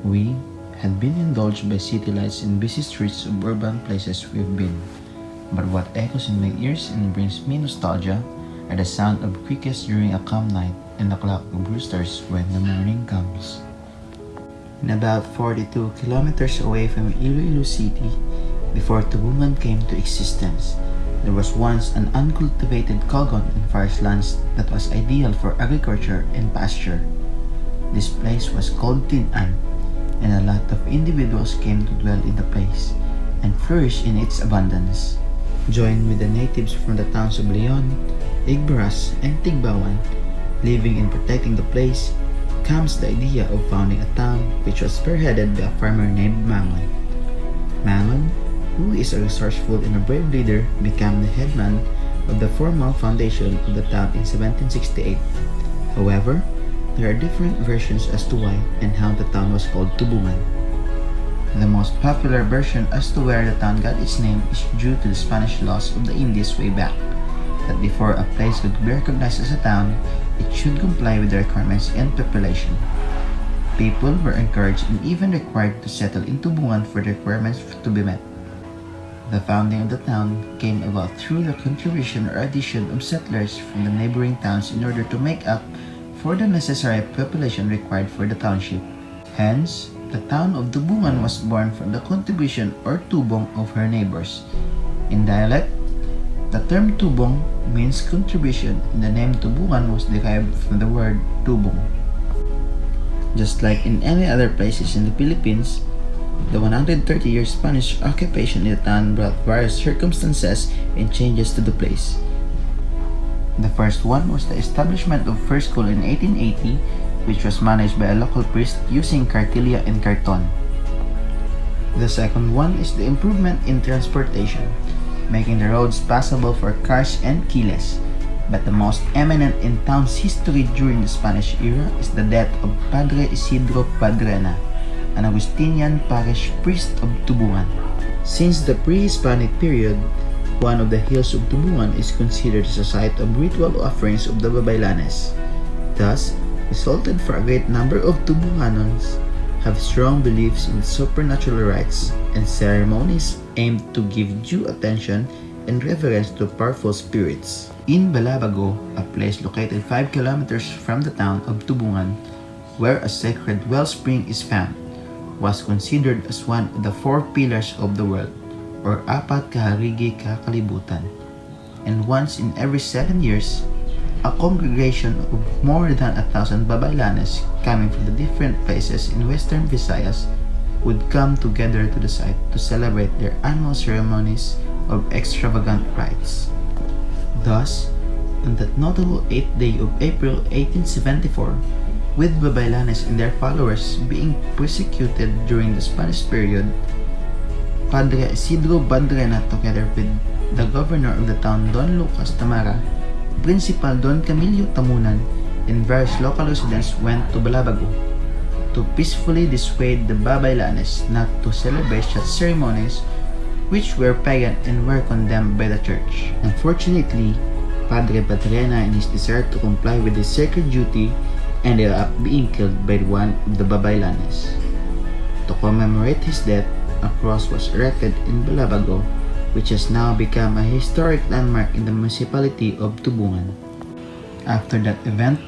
We had been indulged by city lights and busy streets of urban places we've been, but what echoes in my ears and brings me nostalgia are the sound of crickets during a calm night and the clock of roosters when the morning comes. And about 42 kilometers away from Iloilo City, before Tubungan came to existence, there was once an uncultivated kogon and forest lands that was ideal for agriculture and pasture. This place was called Tinan, and a lot of individuals came to dwell in the place and flourish in its abundance. Joined with the natives from the towns of Leon, Igbaras, and Tigbawan, living and protecting the place, comes the idea of founding a town which was spearheaded by a farmer named Mangon. Mangon, who is a resourceful and a brave leader, became the headman of the formal foundation of the town in 1768. However, there are different versions as to why and how the town was called Tubungan. The most popular version as to where the town got its name is due to the Spanish laws of the Indies way back, that before a place could be recognized as a town, it should comply with the requirements and population. People were encouraged and even required to settle in Tubungan for the requirements to be met. The founding of the town came about through the contribution or addition of settlers from the neighboring towns in order to make up for the necessary population required for the township. Hence, the town of Tubungan was born from the contribution or tubong of her neighbors. In dialect, the term tubong means contribution, and the name Tubungan was derived from the word tubong. Just like in any other places in the Philippines, the 130-year Spanish occupation in the town brought various circumstances and changes to the place. The first one was the establishment of first school in 1880, which was managed by a local priest using cartilla and carton. The second one is the improvement in transportation, making the roads passable for cars and keyless. But the most eminent in town's history during the Spanish era is the death of Padre Isidro Padrena, an Augustinian parish priest of Tubungan. Since the pre-Hispanic period, one of the hills of Tubungan is considered as a site of ritual offerings of the Babaylanes. Thus, resulted for a great number of Tubunganons have strong beliefs in supernatural rites and ceremonies aimed to give due attention and reverence to powerful spirits. In Balabago, a place located 5 kilometers from the town of Tubungan, where a sacred wellspring is found, was considered as one of the 4 pillars of the world, or apat kaharigi kakalibutan. And once in every 7 years, a congregation of more than 1,000 Babaylanes coming from the different places in western Visayas would come together to the site to celebrate their annual ceremonies of extravagant rites. Thus, on that notable 8th day of April 1874, with Babaylanes and their followers being persecuted during the Spanish period, Padre Isidro Badrena, together with the governor of the town Don Lucas Tamara, Principal Don Camillo Tamunan, and various local residents went to Balabago to peacefully dissuade the Babaylanes not to celebrate such ceremonies which were pagan and were condemned by the church. Unfortunately, Padre Badrena, in his desire to comply with his sacred duty, ended up being killed by one of the Babaylanes. To commemorate his death, a cross was erected in Balabago, which has now become a historic landmark in the municipality of Tubungan. After that event,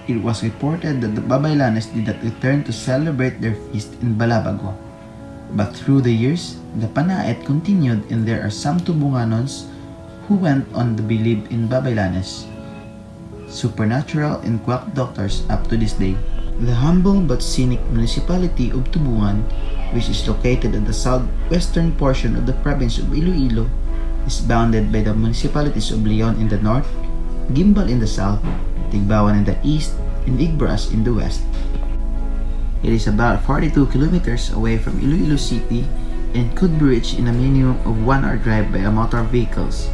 it was reported that the Babaylanes did not return to celebrate their feast in Balabago. But through the years, the Panaet continued, and there are some Tubunganons who went on to believe in Babaylanes, supernatural and quack doctors up to this day. The humble but scenic municipality of Tubungan, which is located at the southwestern portion of the province of Iloilo, is bounded by the municipalities of Leon in the north, Gimbal in the south, Tigbawan in the east, and Igbaras in the west. It is about 42 kilometers away from Iloilo City and could be reached in a minimum of 1 hour drive by motor vehicles.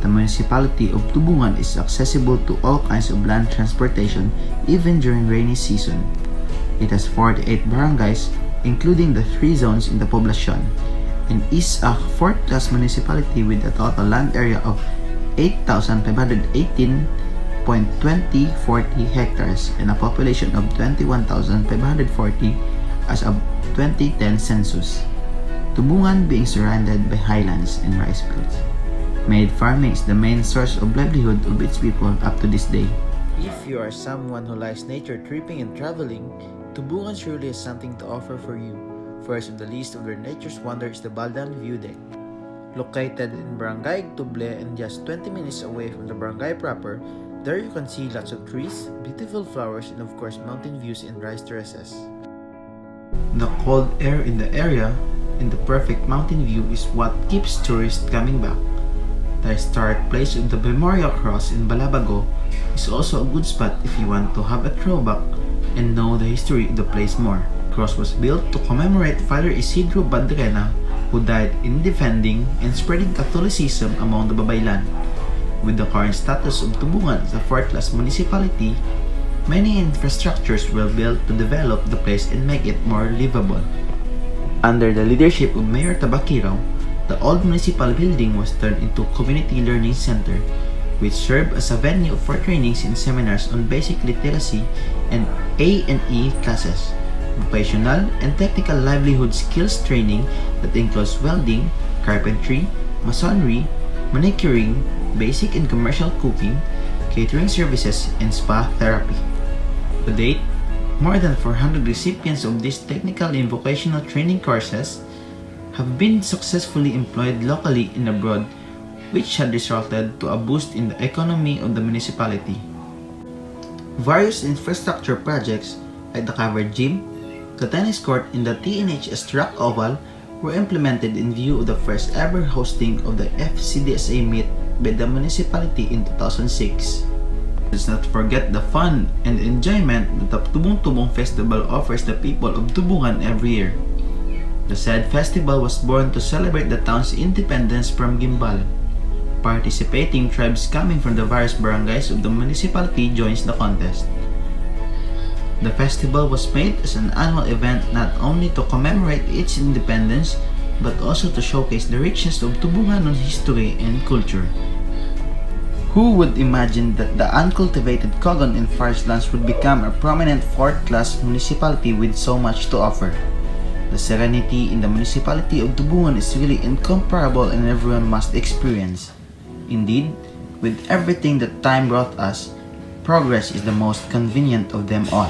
The municipality of Tubungan is accessible to all kinds of land transportation even during rainy season. It has 48 barangays, including the 3 zones in the poblacion, and is a 4th-class municipality with a total land area of 8,518.2040 hectares and a population of 21,540 as of 2010 census. Tubungan being surrounded by highlands and rice fields made farming is the main source of livelihood of its people up to this day. If you are someone who likes nature tripping and traveling, Tubungan surely has something to offer for you. First on the list of their nature's wonder is the Baldan View Deck. Located in Barangay Tuble and just 20 minutes away from the barangay proper, there you can see lots of trees, beautiful flowers, and of course mountain views and rice terraces. The cold air in the area and the perfect mountain view is what keeps tourists coming back. The historic place of the Memorial Cross in Balabago is also a good spot if you want to have a throwback and know the history of the place more. The cross was built to commemorate Father Isidro Bandrena, who died in defending and spreading Catholicism among the Babaylan. With the current status of Tubungan as a fourth-class municipality, many infrastructures were built to develop the place and make it more livable. Under the leadership of Mayor Tabakiraw, the old municipal building was turned into a community learning center, which served as a venue for trainings and seminars on basic literacy and A&E classes, vocational and technical livelihood skills training that includes welding, carpentry, masonry, manicuring, basic and commercial cooking, catering services, and spa therapy. To date, more than 400 recipients of these technical and vocational training courses have been successfully employed locally and abroad, which had resulted to a boost in the economy of the municipality. Various infrastructure projects like the covered gym, the tennis court, and the TNHS track oval were implemented in view of the first ever hosting of the FCDSA meet by the municipality in 2006. Let's not forget the fun and enjoyment that the Tubong-Tubong Festival offers the people of Tubungan every year. The said festival was born to celebrate the town's independence from Gimbal. Participating tribes coming from the various barangays of the municipality joins the contest. The festival was made as an annual event not only to commemorate its independence but also to showcase the richness of Tubungan's history and culture. Who would imagine that the uncultivated Cogon and forest lands would become a prominent fourth-class municipality with so much to offer? The serenity in the municipality of Tubungan is really incomparable and everyone must experience. Indeed, with everything that time brought us, progress is the most convenient of them all.